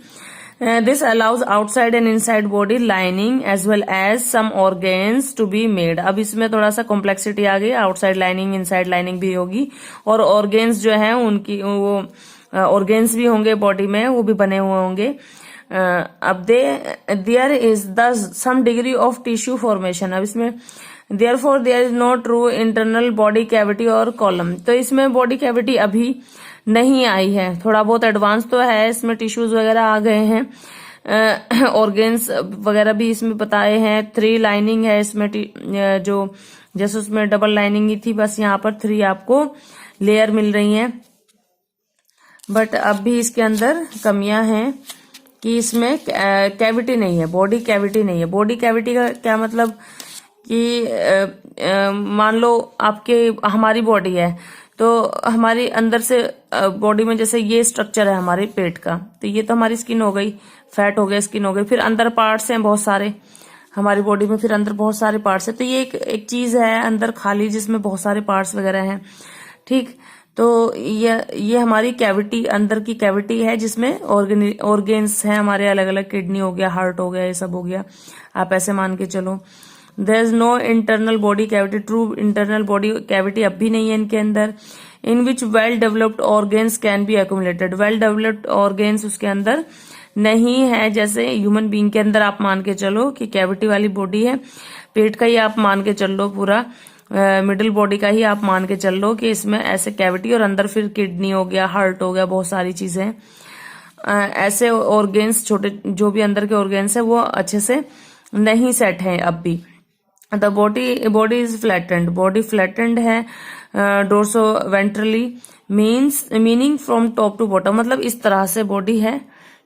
This allows outside and inside body lining as well as some organs to be made। अब इसमें थोड़ा सा कॉम्प्लेक्सिटी आ गई, आउटसाइड लाइनिंग इनसाइड लाइनिंग भी होगी, और ऑर्गेन्स जो है उनकी वो ऑर्गेन्स भी होंगे बॉडी में, वो भी बने हुए होंगे। अब there is the some degree of tissue formation. अब इसमें therefore there is no true internal body cavity or coelom, तो इसमें बॉडी कैविटी अभी नहीं आई है, थोड़ा बहुत एडवांस तो है, इसमें टिश्यूज वगैरह आ गए हैं, ऑर्गेन्स वगैरह भी इसमें बताए हैं। 3 लाइनिंग है इसमें, जो जैसे उसमें डबल लाइनिंग ही थी, बस यहाँ पर 3 आपको लेयर मिल रही हैं। बट अब भी इसके अंदर कमियां हैं कि इसमें कैविटी नहीं है, बॉडी कैविटी नहीं है। बॉडी कैविटी का क्या मतलब कि मान लो आपके हमारी बॉडी है, तो हमारी अंदर से बॉडी में जैसे ये स्ट्रक्चर है हमारे पेट का, तो ये तो हमारी स्किन हो गई, फैट हो गया, स्किन हो गई। फिर अंदर पार्ट्स हैं बहुत सारे हमारी बॉडी में, फिर अंदर बहुत सारे पार्ट्स है, तो ये एक चीज है अंदर खाली जिसमें बहुत सारे पार्ट्स वगैरह हैं, ठीक। तो ये हमारी कैविटी, अंदर की कैविटी है जिसमें ऑर्गेन्स हैं हमारे अलग अलग, किडनी हो गया, हार्ट हो गया, ये सब हो गया, आप ऐसे मान के चलो। There is no internal body cavity, true internal body cavity अब भी नहीं है इनके अंदर। In which well developed organs can be accumulated, well developed organs उसके अंदर नहीं है। जैसे ह्यूमन बीइंग के अंदर आप मान के चलो कि कैविटी वाली बॉडी है, पेट का ही आप मान के चल लो, पूरा मिडिल बॉडी का ही आप मान के चल लो कि इसमें ऐसे कैविटी, और अंदर फिर किडनी हो गया, हार्ट हो गया, बहुत सारी चीजें ऐसे ऑर्गेन्स, छोटे जो भी अंदर के ऑर्गेन्स है वो अच्छे से नहीं सेट है अब भी। The body is flattened, body flattened है। Dorso ventrally meaning from top to bottom, मतलब इस तरह से बॉडी है,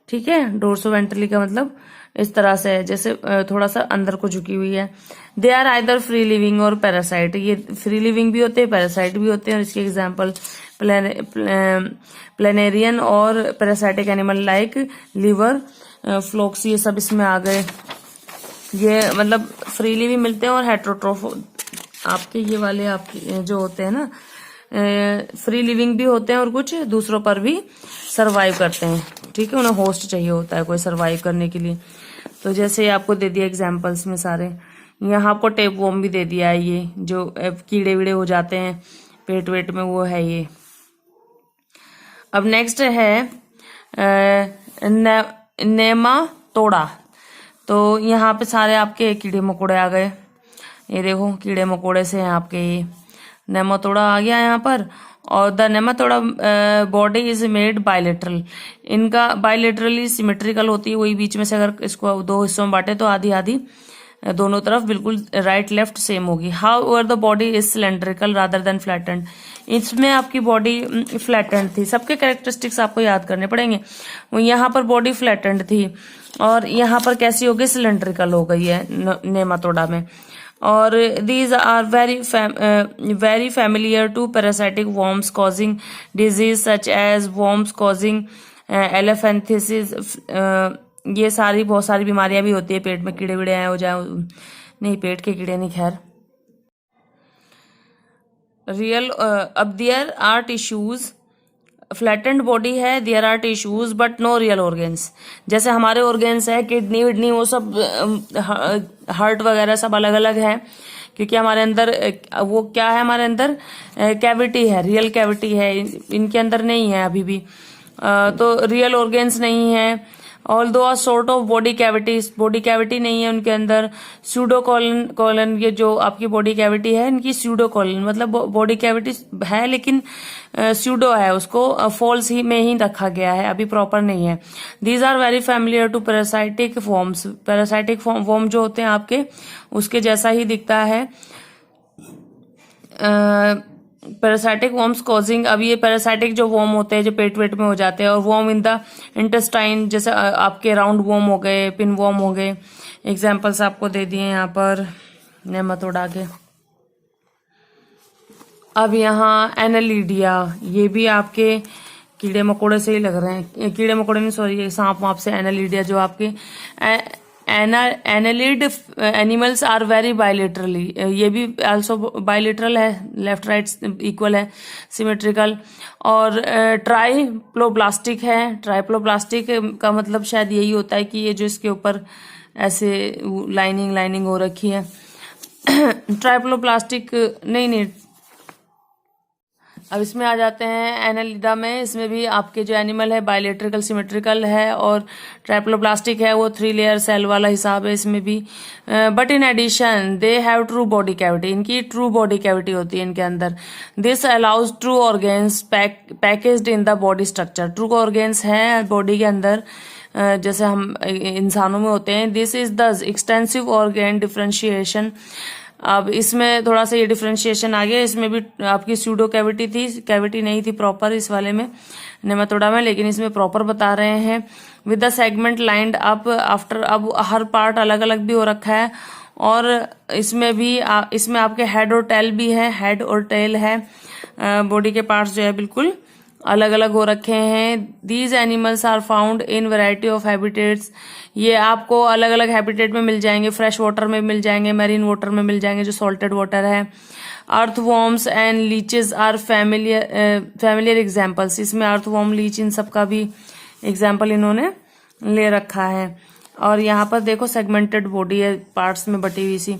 ठीक है। डोर्सो वेंट्रली का मतलब इस तरह से है, जैसे थोड़ा सा अंदर को झुकी हुई है। They are either free living or parasite, ये फ्री लिविंग भी होते हैं, पैरासाइट भी होते हैं। और इसके एग्जाम्पल प्लेनेरियन और parasitic animal like liver, flukes, ये सब इसमें आ गए। ये मतलब फ्रीली भी मिलते हैं, और हेट्रोट्रोफ आपके ये वाले आपके जो होते हैं ना, फ्री लिविंग भी होते हैं, और कुछ दूसरों पर भी सरवाइव करते हैं, ठीक है। उन्हें होस्ट चाहिए होता है कोई सरवाइव करने के लिए। तो जैसे आपको दे दिया एग्जाम्पल्स में सारे, यहाँ आपको टेप वॉर्म भी दे दिया है, ये जो कीड़े वीड़े हो जाते हैं पेट वेट में, वो है ये। अब नेक्स्ट है नेमाटोडा। तो यहाँ पे सारे आपके कीड़े मकोड़े आ गए, ये देखो कीड़े मकोड़े से हैं आपके, ये नेमाटोडा आ गया यहाँ पर। और the Nematoda body is made bilateral, इनका बायलेटरली सिमेट्रिकल होती है, वही बीच में से अगर इसको दो हिस्सों में बांटे तो आधी आधी दोनों तरफ बिल्कुल राइट लेफ्ट सेम होगी। How over the body is cylindrical rather than flattened, इसमें आपकी बॉडी फ्लैटेंड थी। सबके कैरेक्टरिस्टिक्स आपको याद करने पड़ेंगे। यहाँ पर बॉडी फ्लैटेंड थी, और यहाँ पर कैसी हो गई, सिलेंड्रिकल हो गई है नेमाटोडा में। और these are very familiar to parasitic worms causing disease such as worms causing elephantiasis. ये सारी बहुत सारी बीमारियां भी होती है, पेट में कीड़े वीड़े आए हो जाए, नहीं पेट के कीड़े नहीं, खैर। रियल अब there are tissues, flattened body है, there are tissues but no real organs. जैसे हमारे ऑर्गेन्स है, किडनी विडनी वो सब, हार्ट वगैरह सब अलग अलग है, क्योंकि हमारे अंदर वो क्या है, हमारे अंदर कैविटी है, रियल कैविटी है, इनके अंदर नहीं है अभी भी। तो रियल ऑर्गेन्स नहीं है। Although a sort of body cavity नहीं है उनके अंदर। स्यूडो कॉलन, ये जो आपकी बॉडी कैविटी है, इनकी स्यूडो कॉलन, मतलब बॉडी कैविटी है लेकिन स्यूडो है, उसको फॉल्स ही में ही रखा गया है, अभी प्रॉपर नहीं है। These are very familiar to parasitic forms, parasitic form जो होते हैं आपके, उसके जैसा ही दिखता है। पैरासाइटिक वर्म्स कॉजिंग, अब ये पैरासाइटिक जो वर्म होते हैं जो पेट वेट में हो जाते हैं, और वर्म इन द इंटेस्टाइन, जैसे आपके राउंड वर्म हो गए, पिन वर्म हो गए, एग्जांपल्स आपको दे दिए यहाँ पर नेमाटोडा के। अब यहाँ एनालिडिया, ये भी आपके कीड़े मकोड़े से ही लग रहे हैं, कीड़े मकोड़े नहीं सॉरी, ये सांप वाप से। एनालिडिया जो आपके annelid animals are very bilaterally, ये भी आल्सो बायलेटरल है, लेफ्ट राइट इक्वल है, सिमेट्रिकल। और ट्राइप्लोब्लास्टिक है, ट्राइप्लोब्लास्टिक का मतलब शायद यही होता है कि ये जो इसके ऊपर ऐसे लाइनिंग हो रखी है, ट्राइप्लोब्लास्टिक नहीं। अब इसमें आ जाते हैं एनालिडा में, इसमें भी आपके जो एनिमल है बायलेटरिकल सिमेट्रिकल है, और ट्राइप्लोब्लास्टिक है, वो 3 लेयर सेल वाला हिसाब है इसमें भी। But in addition they have true body cavity, इनकी ट्रू बॉडी कैविटी होती है इनके अंदर। This allows true organs packaged in the body structure, true organs है बॉडी के अंदर जैसे हम इंसानों में होते हैं। This is the extensive organ differentiation. अब इसमें थोड़ा सा ये डिफरेंशिएशन आ गया, इसमें भी आपकी स्यूडो कैविटी थी, कैविटी नहीं थी प्रॉपर इस वाले में नेमाटोडा में, लेकिन इसमें प्रॉपर बता रहे हैं। With the segment lined up after, अब हर पार्ट अलग अलग भी हो रखा है, और इसमें आपके हेड और टेल भी है, हेड और टेल है। बॉडी के पार्ट्स जो है बिल्कुल अलग अलग हो रखे हैं। These animals are found in variety of habitats. ये आपको अलग अलग हैबिटेट में मिल जाएंगे, फ्रेश वाटर में मिल जाएंगे, मैरीन वाटर में मिल जाएंगे जो सॉल्टेड वाटर है। Earthworms and leeches are familiar examples. इसमें अर्थवॉर्म, लीच, इन सब का भी एग्जाम्पल इन्होंने ले रखा है। और यहाँ पर देखो सेगमेंटेड बॉडी है, पार्ट्स में बटी हुई सी।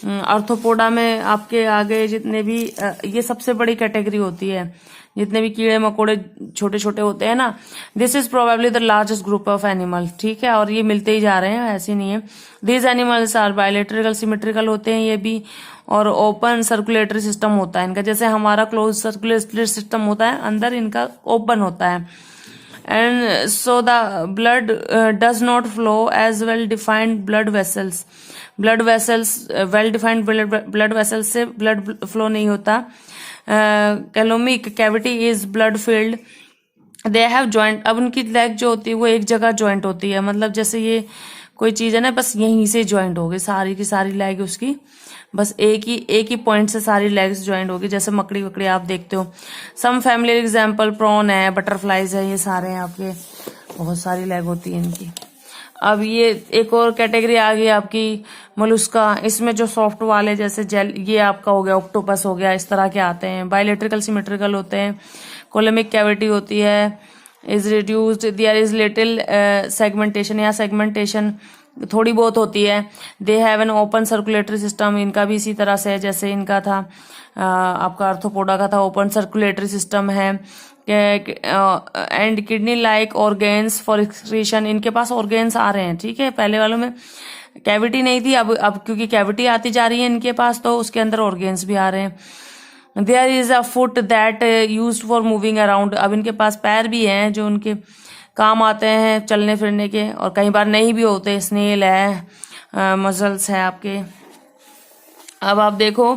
आर्थ्रोपोडा में आपके आगे जितने भी ये सबसे बड़ी कैटेगरी होती है, जितने भी कीड़े मकोड़े छोटे छोटे होते हैं ना, this is probably the largest group of animal. ठीक है, और ये मिलते ही जा रहे हैं, ऐसे नहीं है। These animals are bilateral symmetrical होते हैं ये भी, और ओपन सर्कुलेटरी सिस्टम होता है इनका। जैसे हमारा क्लोज सर्कुलेटरी सिस्टम होता है, अंदर इनका ओपन होता है। And so the blood does not flow as well defined blood vessels. Blood vessels, well defined blood vessels से ब्लड फ्लो नहीं होता। Coelomic cavity is blood filled. They have joint. अब उनकी लेग जो होती है वो एक जगह जॉइंट होती है, मतलब जैसे ये कोई चीज है ना, बस यहीं से जॉइंट होगी सारी की सारी लेग उसकी, बस एक ही पॉइंट से सारी लेग्स ज्वाइंट होगी, जैसे मकड़ी वकड़ी आप देखते हो। सम फैमिली एग्जाम्पल प्रॉन है, बटरफ्लाइज है, ये सारे हैं आपके, बहुत सारी लेग होती है इनकी। अब ये एक और कैटेगरी आ गई आपकी मोलुस्का। इसमें जो सॉफ्ट वाले जैसे जेल, ये आपका हो गया ऑक्टोपस हो गया, इस तरह के आते हैं। बायलेट्रिकल सिमेट्रिकल होते हैं। कोलमिक कैविटी होती है, is reduced, there is little segmentation, या सेगमेंटेशन थोड़ी बहुत होती है। They have an open circulatory system, इनका भी इसी तरह से है जैसे इनका था, आपका आर्थ्रोपोडा का था, ओपन सर्कुलेटरी सिस्टम है। And kidney like organs for excretion, इनके पास ऑर्गेन्स आ रहे हैं। ठीक है, पहले वालों में कैविटी नहीं थी, अब क्योंकि कैविटी आती जा रही है इनके पास, तो उसके अंदर ऑर्गेन्स भी आ रहे हैं। There is a foot that used for moving around, अब इनके पास पैर भी हैं जो उनके काम आते हैं चलने फिरने के, और कई बार नहीं भी होते। स्नेल है, मसल्स है आपके। अब आप देखो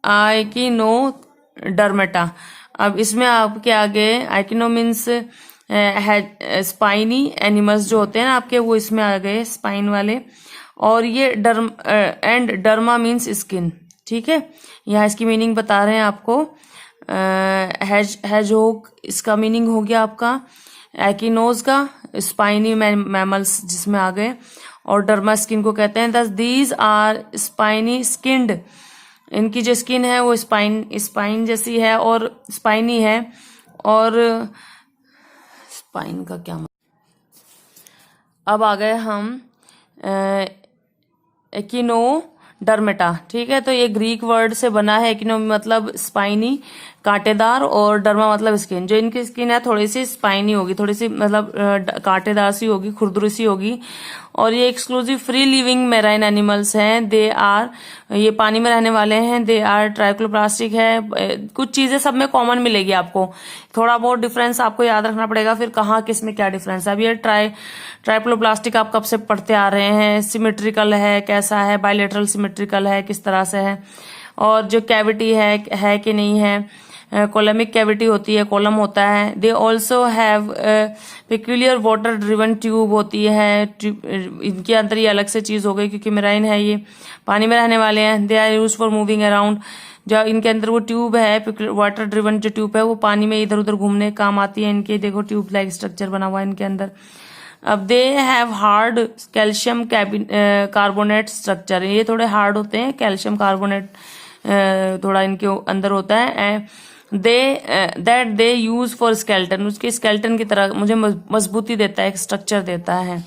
आइकिनोडर्मेटा। अब इसमें आपके आगे आइकिनो मीन्स स्पाइनी एनिमल्स जो होते हैं ना आपके, वो इसमें आ गए स्पाइन वाले। और ये एंड डर्मा मीन्स स्किन। ठीक है, यहाँ इसकी मीनिंग बता रहे हैं आपको। हैजहोग इसका मीनिंग हो गया आपका एकिनोज का, स्पाइनी मैमल्स जिसमें आ गए, और डर्मा स्किन को कहते हैं। दस दीज आर स्पाइनी स्किन्ड, इनकी जो स्किन है वो स्पाइन जैसी है और स्पाइनी है। और स्पाइन का क्या मतलब, अब आ गए हम एकिनोडर्मेटा। ठीक है, तो ये ग्रीक वर्ड से बना है। एकिनो मतलब स्पाइनी, कांटेदार, और डर्मा मतलब स्किन। जो इनकी स्किन है थोड़ी सी स्पाइनी होगी, थोड़ी सी मतलब कांटेदार सी होगी, खुरदुरी सी होगी। और ये exclusive free living marine animals हैं। दे आर, ये पानी में रहने वाले हैं। दे आर ट्राइक्लोप्लास्टिक है। कुछ चीजें सब में कॉमन मिलेगी आपको, थोड़ा बहुत डिफरेंस आपको याद रखना पड़ेगा, फिर कहाँ किस में क्या डिफरेंस है। अब ये ट्राइप्लोप्लास्टिक आप कब से पढ़ते आ रहे हैं। सिमेट्रिकल है, कैसा है, बायलेटरल सिमेट्रिकल है, किस तरह से है। और जो कैविटी है कि नहीं है, कोलमिक कैविटी होती है, कॉलम होता है। They also have peculiar water driven tube होती है। इनके अंदर ये अलग से चीज हो गई क्योंकि मेराइन है, ये पानी में रहने वाले हैं। They are use for moving around, जो इनके अंदर वो ट्यूब है, वाटर ड्रिवन जो ट्यूब है वो पानी में इधर उधर घूमने काम आती है इनके। देखो ट्यूब लाइक स्ट्रक्चर बना हुआ है इनके अंदर। अब they have hard calcium carbonate structure, ये थोड़े हार्ड होते हैं, कैल्शियम कार्बोनेट थोड़ा इनके अंदर होता है। That they use for skeleton, उसके स्केल्टन की तरह मुझे मजबूती देता है, एक स्ट्रक्चर देता है।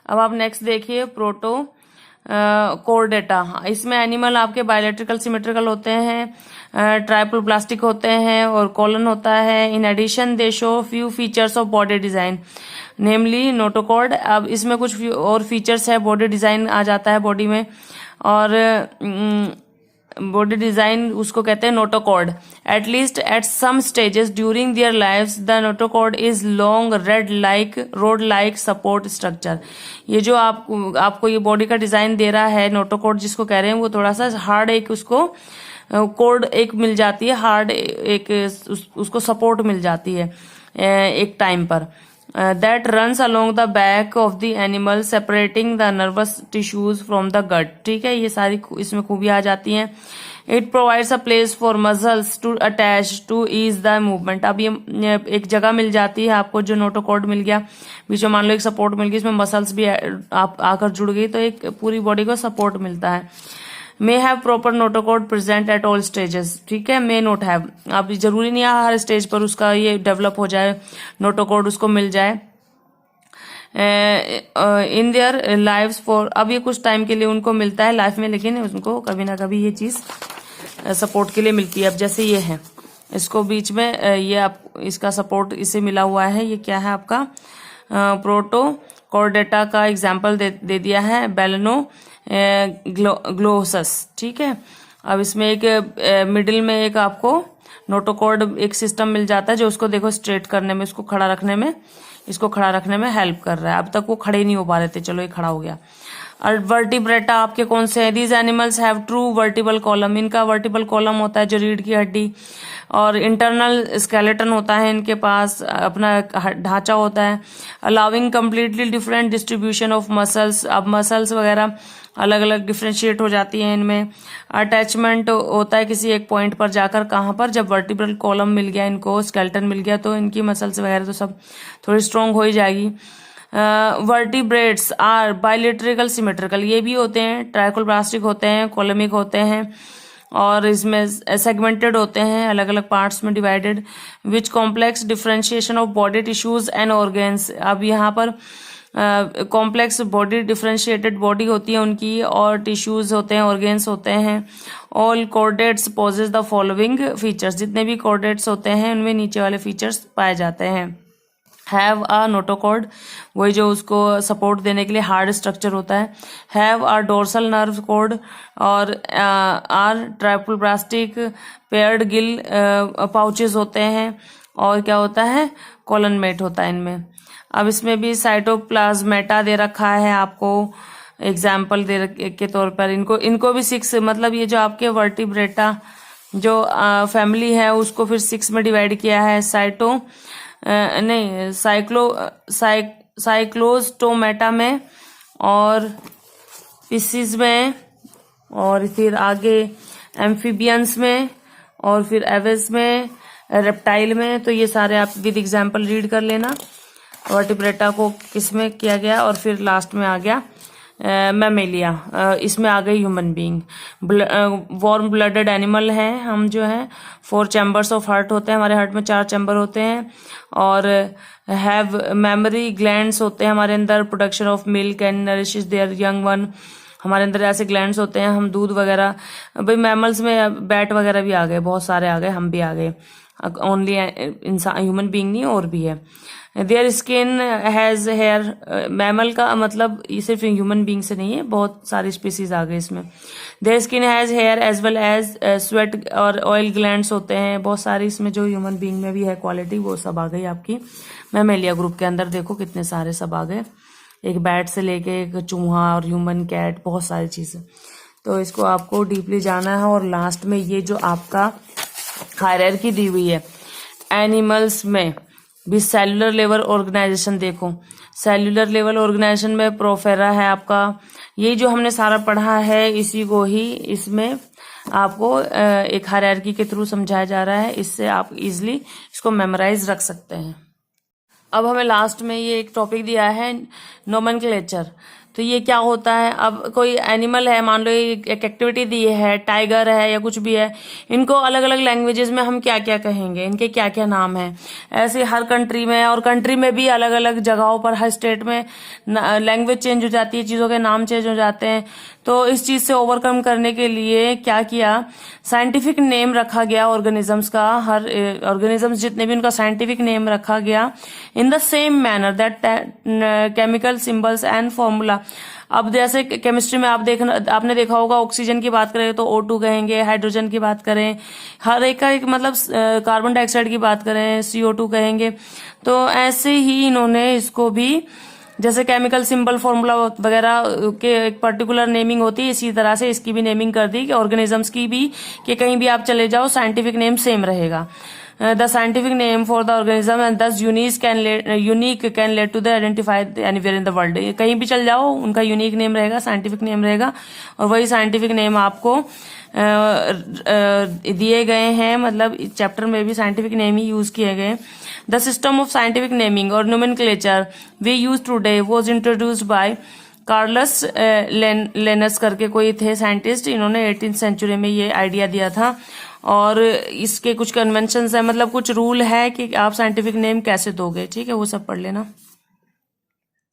अब आप नेक्स्ट देखिए प्रोटो कोर्डेटा। इसमें एनिमल आपके बायलेट्रिकल सिमेट्रिकल होते हैं, ट्राइप्लोप्लास्टिक होते हैं, और कॉलन होता है। In addition they show few features of body design, namely notochord. अब इसमें कुछ और फीचर्स है, बॉडी डिजाइन आ जाता है बॉडी में, और बॉडी डिजाइन उसको कहते हैं notochord. At least at some stages during their lives the notochord is long rod like support structure. ये जो आपको ये बॉडी का डिजाइन दे रहा है नोटोकॉर्ड जिसको कह रहे हैं, वो थोड़ा सा हार्ड एक उसको कॉर्ड एक मिल जाती है, हार्ड एक उसको सपोर्ट मिल जाती है एक टाइम पर। That runs along the back of the animal separating the nervous tissues from the gut. ठीक है, ये सारी इसमें खूबियां आ जाती हैं। It provides a place for muscles to attach to ease the movement. अब ये एक जगह मिल जाती है आपको, जो नोटोकॉर्ड मिल गया, बीच में मान लो एक सपोर्ट मिल गई, इसमें मसल्स भी आप आकर जुड़ गई, तो एक पूरी बॉडी को सपोर्ट मिलता है। May have proper notochord present at all stages. ठीक है, मे नोट हैव, अब जरूरी नहीं है हर स्टेज पर उसका ये डेवलप हो जाए, नोटोकॉर्ड उसको मिल जाए। इन देयर लाइव्स फॉर, अब ये कुछ टाइम के लिए उनको मिलता है लाइफ में, लेकिन उनको कभी ना कभी ये चीज सपोर्ट के लिए मिलती है। अब जैसे ये है, इसको बीच में ये आप इसका सपोर्ट इसे मिला हुआ है, ये क्या है आपका प्रोटोकॉर्डेटा का एग्जाम्पल दे दिया है, बेलेनो ग्लोसस। ठीक है, अब इसमें एक मिडिल में एक आपको नोटोकॉर्ड एक सिस्टम मिल जाता है, जो उसको देखो स्ट्रेट करने में, इसको खड़ा रखने में हेल्प कर रहा है। अब तक वो खड़े नहीं हो पा रहे थे, चलो ये खड़ा हो गया। और वर्टिब्रेटा आपके कौन से हैं? These animals have true vertebral column. इनका वर्टिबल कॉलम होता है जो रीढ़ की हड्डी, और इंटरनल स्केलेटन होता है इनके पास, अपना ढांचा होता है। Allowing completely different distribution of muscles. अब मसल्स वगैरह अलग अलग डिफ्रेंशिएट हो जाती हैं इनमें। अटैचमेंट होता है किसी एक पॉइंट पर जाकर, कहाँ पर? जब वर्टिब्रल कॉलम मिल गया इनको, स्केलेटन मिल गया, तो इनकी मसल्स वगैरह तो सब थोड़ी स्ट्रॉन्ग हो ही जाएगी। वर्टिब्रेट्स आर बाइलेटरल सिमेट्रिकल, ये भी होते हैं, ट्राइकोप्लास्टिक होते हैं, कोलमिक होते हैं, और इसमें सेगमेंटेड होते हैं, अलग अलग पार्ट्स में divided, which complex differentiation of body tissues and organs. अब यहाँ पर कॉम्प्लेक्स बॉडी डिफरेंशिएटेड बॉडी होती है उनकी, और टिश्यूज होते हैं, ऑर्गेन्स होते हैं। All chordates possess the following features. जितने भी कॉर्डेट्स होते हैं उनमें नीचे वाले फीचर्स पाए जाते हैं। हैव अ नोटोकॉर्ड, वही जो उसको सपोर्ट देने के लिए हार्ड स्ट्रक्चर होता है। Have a dorsal nerve cord, और are triploblastic paired gill pouches होते हैं, और क्या होता है? कॉलन मेट होता है इनमें। अब इसमें भी साइटोप्लाज्मेटा दे रखा है आपको एग्जाम्पल के तौर पर। इनको भी 6, मतलब ये जो आपके वर्टिब्रेटा जो फैमिली है उसको फिर 6 में डिवाइड किया है। साइक्लोस्टोमेटा में, और पिसिस में, और फिर आगे एम्फीबियंस में, और फिर एवेस में, रेप्टाइल में। तो ये सारे आप विद एग्जाम्पल रीड कर लेना, वर्टिब्रेटा को किस में किया गया, और फिर लास्ट में आ गया मैमेलिया, इसमें आ गई human being. Warm blooded animal हैं हम, जो हैं 4 चैम्बर्स ऑफ हार्ट होते हैं हमारे हार्ट में, 4 चैम्बर होते हैं, और हैव मेमोरी ग्लैंड्स होते हैं हमारे अंदर, production of milk and nourishes there young one. हमारे अंदर ऐसे ग्लैंड्स होते हैं, हम दूध वगैरह, भाई मैमल्स में बैट वगैरह भी आ गए, बहुत सारे आ गए, हम भी आ गए, ओनली इंसान ह्यूमन बीइंग नहीं, और भी है। Their skin has hair, mammal का मतलब ये सिर्फ ह्यूमन बीइंग से नहीं है, बहुत सारी स्पीसीज आ गए इसमें। Their skin has hair as well as sweat और ऑयल ग्लैंड्स होते हैं, बहुत सारी इसमें जो ह्यूमन बीइंग में भी है क्वालिटी, वो सब आ गई आपकी मैमेलिया ग्रुप के अंदर। देखो कितने सारे सब आ गए, एक बैट से लेके एक चूहा और ह्यूमन कैट, बहुत सारी चीजें। तो इसको आपको डीपली जाना है। और लास्ट में ये जो आपका हायरार्की दी हुई है एनिमल्स में भी, सेलुलर लेवल ऑर्गेनाइजेशन देखो, सेलुलर लेवल ऑर्गेनाइजेशन में प्रोफेरा है आपका। ये जो हमने सारा पढ़ा है इसी को ही इसमें आपको एक हायरार्की के थ्रू समझाया जा रहा है, इससे आप इजिली इसको मेमोराइज रख सकते हैं। अब हमें लास्ट में ये एक टॉपिक दिया है नोमेनक्लेचर। तो ये क्या होता है? अब कोई एनिमल है, मान लो एक एक्टिविटी दी है, टाइगर है या कुछ भी है, इनको अलग अलग लैंग्वेजेस में हम क्या क्या कहेंगे, इनके क्या क्या नाम है। ऐसे हर कंट्री में, और कंट्री में भी अलग अलग जगहों पर, हर स्टेट में लैंग्वेज चेंज हो जाती है, चीजों के नाम चेंज हो जाते हैं। तो इस चीज से ओवरकम करने के लिए क्या किया, साइंटिफिक नेम रखा गया ऑर्गेनिजम्स का, हर ऑर्गेनिजम्स जितने भी, उनका साइंटिफिक नेम रखा गया in the same manner that chemical symbols and formula. अब जैसे केमिस्ट्री में आपने देखा होगा, ऑक्सीजन की बात करें तो O2 कहेंगे, हाइड्रोजन की बात करें, हर एक का एक मतलब, कार्बन डाइऑक्साइड की बात करें CO2 कहेंगे। तो ऐसे ही इन्होंने इसको भी, जैसे केमिकल सिंबल फॉर्मूला वगैरह के एक पर्टिकुलर नेमिंग होती है, इसी तरह से इसकी भी नेमिंग कर दी कि ऑर्गेनिजम्स की भी, कि कहीं भी आप चले जाओ साइंटिफिक नेम सेम रहेगा। The scientific name for the organism and this unique can let to the identified anywhere in the world. कहीं भी चल जाओ उनका यूनिक नेम रहेगा, साइंटिफिक नेम रहेगा, और वही साइंटिफिक नेम आपको दिए गए हैं, मतलब चैप्टर में भी साइंटिफिक नेम ही यूज किए गए। The system of scientific naming और nomenclature we use today was introduced by Carolus Linnaeus करके कोई थे साइंटिस्ट, इन्होंने 18th सेंचुरी में ये आइडिया दिया था। और इसके कुछ कन्वेंशंस है, मतलब कुछ रूल है कि आप साइंटिफिक नेम कैसे दोगे, ठीक है, वो सब पढ़ लेना।